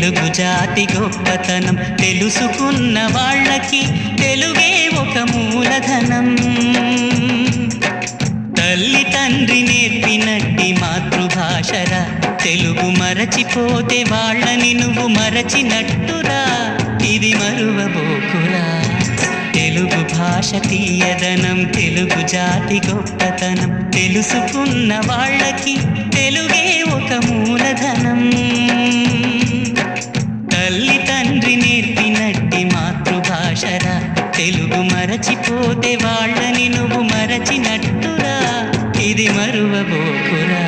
తెలుగు జాతి గొప్పతనం తెలుసుకున్న వాళ్ళకి తెలుగే ఒక మూలధనం. తల్లి తండ్రి నేర్పినట్టి మాతృభాషరా, తెలుగు మరచిపోతే వాళ్ళని నువ్వు మరచినట్టురా, ఇది మరువబోకురా. తెలుగు భాష తీయదనం, తెలుగు జాతి గొప్పతనం తెలుసుకున్న వాళ్ళకి తెలుగే ఒక మూలధనం. తల్లి తండ్రి నేర్పినట్టి మాతృభాషరా, తెలుగు మరచిపోతే వాళ్ళని నువ్వు మరచినట్టురా, ఇది మరువబోకురా.